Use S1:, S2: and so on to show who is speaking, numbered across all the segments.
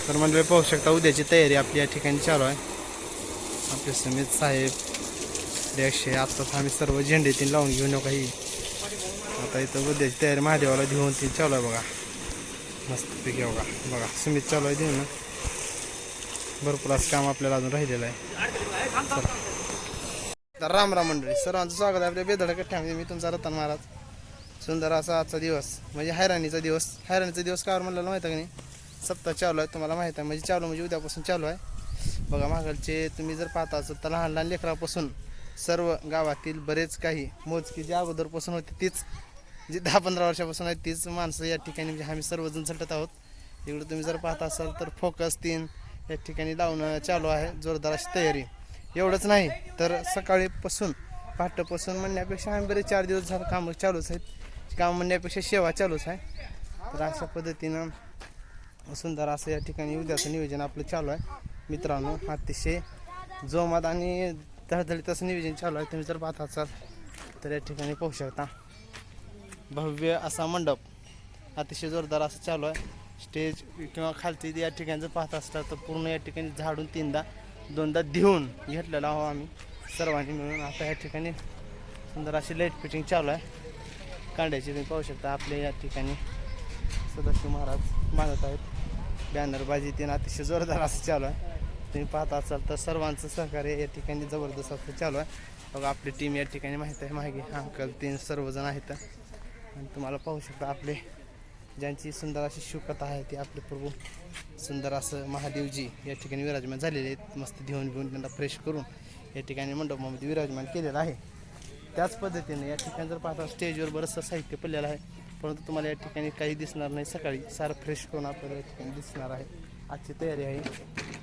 S1: तर मंडळी पाहू शकता उद्याची तयारी आपली या ठिकाणी चालू आहे. आपले समित साहेब रेक्षे आत्ताच आम्ही सर्व झेंडे तीन लावून घेऊन काही आता इथं उद्याची तयारी महादेवाला घेऊन ती चालू आहे बघा. मस्तपैकी बघा बघा समित चालू आहे देऊन भरपूर असं काम आपल्याला अजून राहिलेलं आहे. तर राम राम मंडळी सर्वांचं स्वागत आहे आपल्या बेधडा कट्ट्यामध्ये. मी तुमचा रतन महाराज. सुंदर असा आजचा दिवस म्हणजे हैराणीचा दिवस कावर म्हणलेला माहिती आहे का नाही. सप्ताह चालू आहे तुम्हाला माहिती आहे म्हणजे चालू म्हणजे उद्यापासून चालू आहे बघा. मागलचे तुम्ही जर पाहता असाल तर लहान लहान लेकरापासून सर्व गावातील बरेच काही मोजकी जे अगोदरपासून होती तीच जी 10-15 वर्षापासून आहे तीच माणसं या ठिकाणी म्हणजे आम्ही सर्वजण झटत आहोत. इकडं तुम्ही जर पाहता असाल तर फोकस 3 या ठिकाणी लावणं चालू आहे. जोरदार अशी तयारी. एवढंच नाही तर सकाळीपासून पहाटेपासून म्हणण्यापेक्षा आम्ही बरेच 4 दिवस झालं कामं चालूच आहेत. काम म्हणण्यापेक्षा सेवा चालूच आहे. तर अशा पद्धतीनं सुंदर असं या ठिकाणी उद्याचं नियोजन आपलं चालू आहे मित्रांनो. अतिशय जोमात आणि धडधडीत असं नियोजन चालू आहे. तुम्ही जर पाहत असाल तर या ठिकाणी पाहू शकता भव्य असा मंडप अतिशय जोरदार असं चालू आहे. स्टेज किंवा खालची या ठिकाणी जर पाहत असतात तर पूर्ण या ठिकाणी झाडून 2दा देऊन घेतलेला आहो आम्ही सर्वांनी मिळून. आता या ठिकाणी सुंदर अशी लाईट फिटिंग चालू आहे कांड्याची. तुम्ही पाहू शकता आपले या ठिकाणी सदाशिव महाराज बांधत आहेत. बॅनरबाजी तीन अतिशय जोरदार असं चालू आहे. तुम्ही पाहत असाल तर सर्वांचं सहकार्य या ठिकाणी जबरदस्त असं चालू आहे बघा. आपली टीम या ठिकाणी माहीत आहे मागे अंकल 3 सर्वजण आहेत. आणि तुम्हाला पाहू शकता आपले ज्यांची सुंदर अशी शिवकथा आहे ती आपले प्रभू सुंदर असं महादेवजी या ठिकाणी विराजमान झालेले आहेत. मस्त घेऊन त्यांना फ्रेश करून या ठिकाणी मंडपामध्ये विराजमान केलेलं आहे. त्याच पद्धतीने या ठिकाणी जर पाहता स्टेजवर बरंचसं साहित्य पडलेलं आहे परंतु तुम्हाला या ठिकाणी काही दिसणार नाही. सकाळी सारं फ्रेश करून आपल्याला या ठिकाणी दिसणार आहे. आजची तयारी आहे.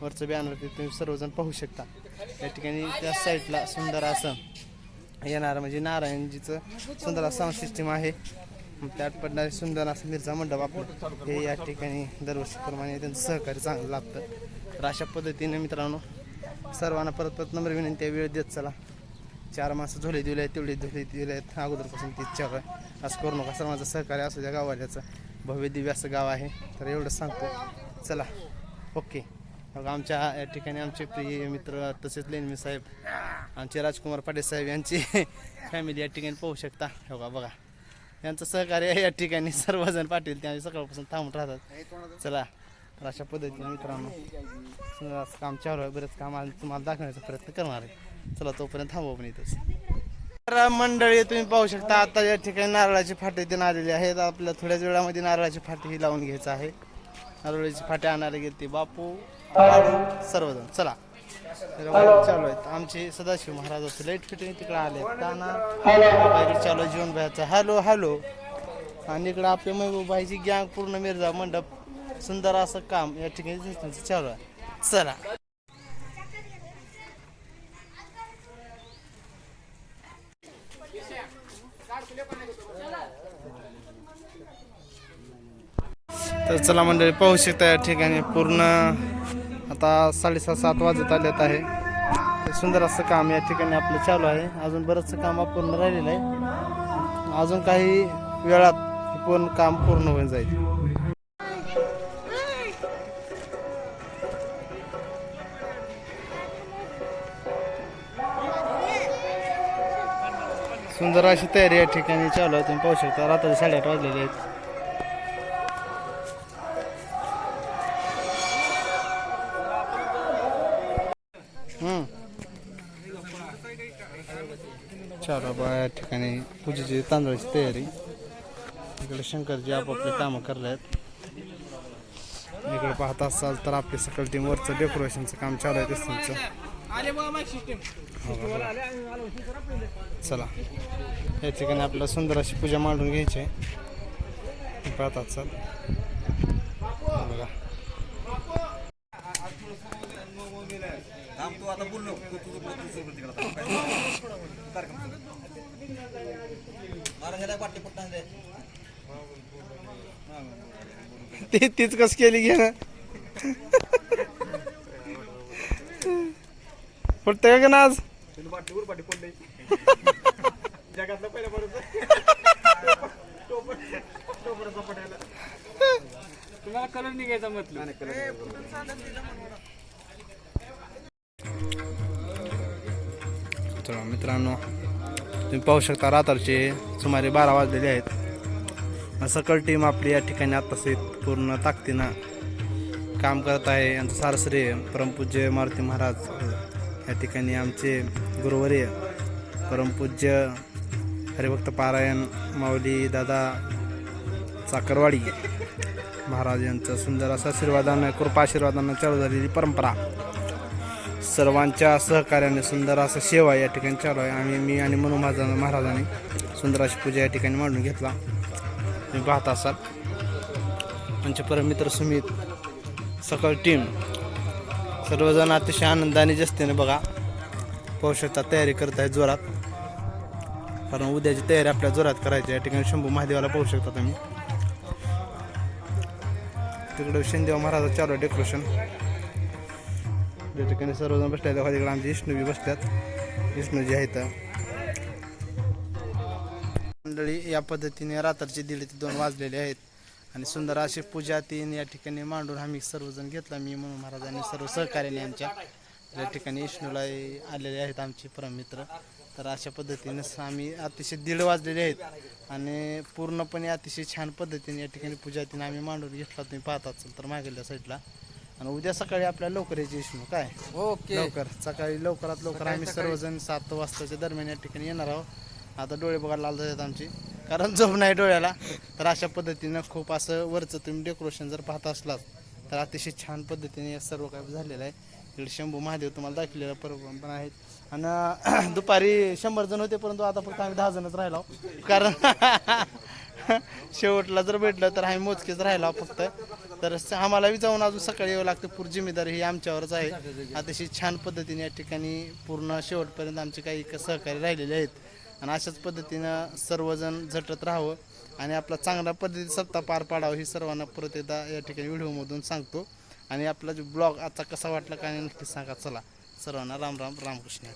S1: वरचं बॅनरवरती तुम्ही सर्वजण पाहू शकता. या ठिकाणी त्या साईडला सुंदर असं येणार म्हणजे नारायणजीचं सुंदर असं साऊंड सिस्टीम आहे. त्यात पडणारे सुंदर असं मिरजा मंडप आपलं हे या ठिकाणी दरवर्षीप्रमाणे त्यांचं सहकार्य चांगलं लागतं. तर अशा पद्धतीने मित्रांनो सर्वांना परत नंबर विनंती वेळ देत चला. 4 माणसं झोले दिले आहेत तेवढे झोले दिले आहेत अगोदरपासून तीच चालू आहे. असं करू नका. सर्वांचं सहकार्य असू द्या. गावाल्याचं भव्य दिव्य असं गाव आहे. तर एवढंच सांगतो चला ओके. बघा आमच्या या ठिकाणी आमचे प्रिय मित्र तसेच लेनमी साहेब आमचे राजकुमार पाटील साहेब यांची फॅमिली या ठिकाणी पाहू शकता. बघा बघा यांचं सहकार्य या ठिकाणी सर्वजण पाटील ते सकाळपासून थांबून राहतात. चला तर अशा पद्धतीने मित्रांनो काम चालू आहे. बरेच काम तुम्हाला दाखवण्याचा प्रयत्न करणार आहे. चला तोपर्यंत थांबू पण इथंच. तर मंडळी तुम्ही पाहू शकता आता या ठिकाणी नारळाची फाटे देऊन आलेले आहेत. आपल्या थोड्याच वेळामध्ये नारळाची फाटी ही लावून घ्यायचं आहे. नारळाची फाटे आणायला गेले बापू सर्वजण. चला चालू आहेत आमचे सदाशिव महाराजाचं लाईट फिटिंग तिकडे आले. ताना चालू जीवन भाईचा हॅलो हॅलो. आणि इकडं आपल्या महबूबाईची गँग पूर्ण मिरजा मंडप सुंदर असं काम या ठिकाणी चालू आहे. चला तर चला मंडळी पाहू शकता या ठिकाणी पूर्ण आता 6:30-7 वाजत आलेत आहे. तर सुंदर असं काम या ठिकाणी आपलं चालू आहे. अजून बरंचसं काम अपूर्ण राहिलेलं आहे. अजून काही वेळात पण काम पूर्ण होऊन जाईल. सुंदर अशी तयारी या ठिकाणी चालू आहे. तुम्ही पाहू शकता रात्री 8:30 वाजलेले आहेत. चालू बा या ठिकाणी पूजेची तांदळाची तयारी. इकडे शंकरजी आपापले कामं करले आहेत. इकडे पाहत असाल तर आपले सकल टीमवरचं डेकोरेशनचं काम चालू आहे त्यांचं. चला या ठिकाणी आपल्याला सुंदर अशी पूजा मांडून घ्यायची आहे. पाहत असाल बघा तीच कस केली घे ना पडतंय का ना आज जगातला पहिला
S2: तुम्हाला कलर निघायचा म्हटलं.
S1: तर मित्रांनो तुम्ही पाहू शकता रात्रचे सुमारे 12 वाजलेले आहेत. सकल टीम आपली या ठिकाणी आत्ताच पूर्ण ताकदीनं काम करत आहे. यांचं सारं श्रेय परमपूज्य मारुती महाराज या ठिकाणी आमचे गुरुवर्य परमपूज्य हरिभक्त पारायण माऊली दादा चाकरवाडी महाराज यांचं सुंदर असं आशीर्वादानं कृपा आशीर्वादानं चालू झालेली परंपरा सर्वांच्या सहकार्याने सुंदर असं सेवा या ठिकाणी चालू आहे. मी आणि मनू महाराजांनी सुंदर अशी पूजा या ठिकाणी मांडून घेतला. तुम्ही पाहत असाल आमचे परममित्र सुमित सकल टीम सर्वजण अतिशय आनंदाने जस्तीने बघा पाहू शकता तयारी करत आहे जोरात. कारण उद्याची तयारी आपल्या जोरात करायची. या ठिकाणी शंभू महादेवाला पाहू शकता तुम्ही. तिकडे शिंदेवा महाराजा चालू आहे डेकोरेशन. या ठिकाणी सर्वजण बसले आहेत. तिकडे आमचे विष्णू बी बसल्यात. विष्णूजी आहेत मंडळी. या पद्धतीने रात्रीचे 1:30 ते 2 वाजलेले आहेत आणि सुंदर अशी पूजा 3 या ठिकाणी मांडून आम्ही सर्वजण घेतला. मी म्हणून महाराजांनी सर्व सहकार्याने आमच्या या ठिकाणी विष्णूला आलेले आहेत आमचे परममित्र. तर अशा पद्धतीने आम्ही अतिशय 1:30 वाजलेले आहेत आणि पूर्णपणे अतिशय छान पद्धतीने या ठिकाणी पूजा 3 आम्ही मांडून घेतला. तुम्ही पाहता असाल तर मागेल्या साईडला. आणि उद्या सकाळी आपल्याला लवकर यायची विष्णू काय लवकर सकाळी लवकरात लवकर आम्ही सर्वजण 7 वाजताच्या दरम्यान या ठिकाणी येणार आहोत. आता डोळे बघायला लाल झालेत आमची कारण झोप नाही डोळ्याला. तर अशा पद्धतीनं खूप असं वरचं तुम्ही डेकोरेशन जर पाहत असलात तर अतिशय छान पद्धतीने या सर्व काही झालेलं आहे. इकडे शंभू महादेव तुम्हाला दाखवलेला पण आहेत. आणि दुपारी 100 जण होते परंतु आता फक्त आम्ही 10 जणच राहिलो कारण शेवटला जर भेटलं तर आम्ही मोजकेच राहिलो फक्त. तर आम्हाला बी जाऊन अजून सकाळी यावं लागतं. पूर्ण जिम्मेदारी ही आमच्यावरच आहे. अतिशय छान पद्धतीने या ठिकाणी पूर्ण शेवटपर्यंत आमचे काही सहकारी राहिलेले आहेत आणि अशाच पद्धतीनं सर्वजण झटत राहावं आणि आपला चांगल्या पद्धतीने सप्ताह पार पाडावं ही सर्वांना परत एकदा या ठिकाणी व्हिडिओमधून सांगतो. आणि आपला जो ब्लॉग आता कसा वाटला काय नक्की सांगा. चला सर्वांना राम राम रामकृष्ण.